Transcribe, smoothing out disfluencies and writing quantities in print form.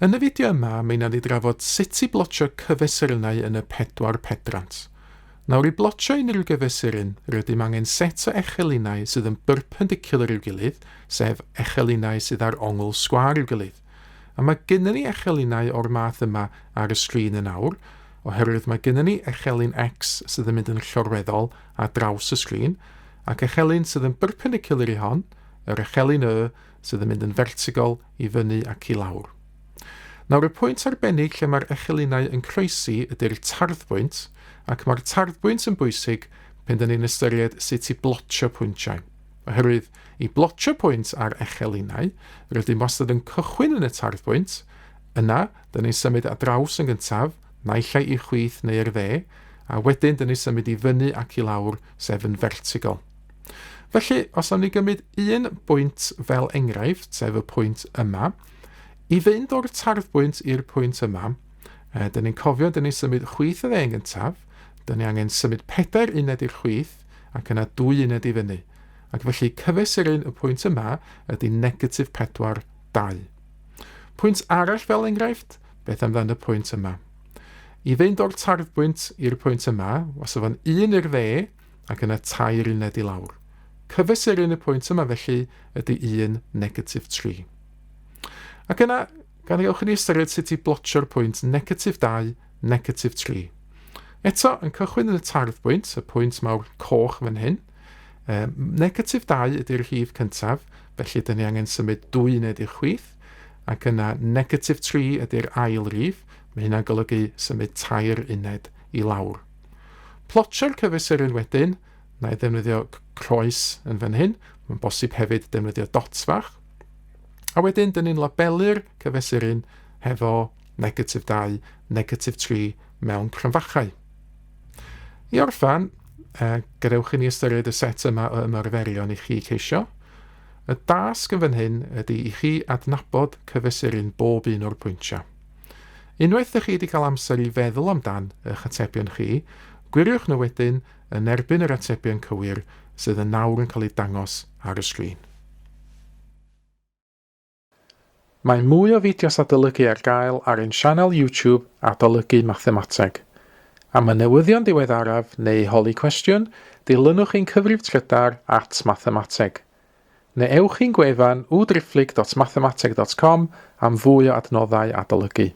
Yn y fideo yma, mi wnawn ni drafod sut i blotio cyfesurynnau yn y pedwar pedrant. Nawr, i blotio unrhyw gyfesuryn, rydym angen set o echelinau sydd yn perpendicular i'w gilydd, sef echelinau sydd ar ongl sgwar i'w gilydd. A mae gennym ni echelinau o'r math yma ar y sgrin yn awr, oherwydd mae gennym ni echelin X sydd yn mynd yn llorweddol ar draws y sgrin, ac echelin sydd yn perpendicular i hon, yr echelin Y sydd yn mynd yn vertigol i fyny ac i lawr. Nawr, y pwynt arbennig lle mae'r echelinau yn croesi ydy'r tarddbwynt, ac mae'r tarddbwynt yn bwysig pan dyn ni'n ystyried sut i blotio pwyntiau. Oherwydd, i blotio pwynt ar echelinau, rydym wastad yn cychwyn yn y tarddbwynt, yna, dyn ni'n symud ar draws yn gyntaf, naill ai i chwith neu'r dde, a wedyn dyn ni'n symud i fyny ac i lawr, sef yn vertigol. Felly, os am ni gymryd un bwynt fel enghraifft, sef y pwynt yma, i fynd o'r tarddbwynt i'r pwynt yma, dyn ni'n cofio dyn ni'n symud chwith y dde yn gyntaf, dyn ni angen symud 4 uned i'r chwith, ac yna 2 uned i fyny. Ac felly cyfesuryn y pwynt yma ydy -4, 2. Pwynt arall fel enghraifft, beth amdano y pwynt yma. I fynd o'r tarddbwynt i'r pwynt yma, os yfo'n 1 i'r dde, ac yna 2 uned i lawr. Cyfesuryn y pwynt yma felly ydy 1, -3. Ac yna, gan i ewch i ni ystyried sut i blotio'r pwynt -2, -3. Eto, yn cychwyn yn y tarddbwynt, y pwynt mawr coch fan hyn, -2 ydy'r rhif cyntaf, felly dyn ni angen symud 2 uned i'r chwith, ac yna -3 ydy'r ail rhif, mae hynna'n golygu symud 2 uned i lawr. Plotio'r cyfesuryn wedyn, na i ddefnyddio croes yn fan hyn, mae'n bosib hefyd defnyddio dots fach, a wedyn, dyn ni'n labelu'r cyfesuryn hefo -2, -3 mewn crynfachau. I orffan, gadewch i ni ystyried y set yma o ymarferion i chi ceisio. Y dasg yn fan hyn ydy i chi adnabod cyfesuryn bob un o'r pwyntiau. Unwaith ydych chi wedi cael amser i feddwl amdan eich atebion chi, gwiriwch nhw wedyn yn erbyn yr atebion cywir sydd yn nawr yn cael ei dangos ar y sgrin. Mae mwy o fideos adolygu ar gael ar ein sianel YouTube Adolygu Mathemateg. Am y newyddion diweddaraf neu holi cwestiwn, dilynwch ein cyfrif trydar @mathemateg. Neu ewch i'n gwefan www.mathemateg.com am fwy o adnoddau adolygu.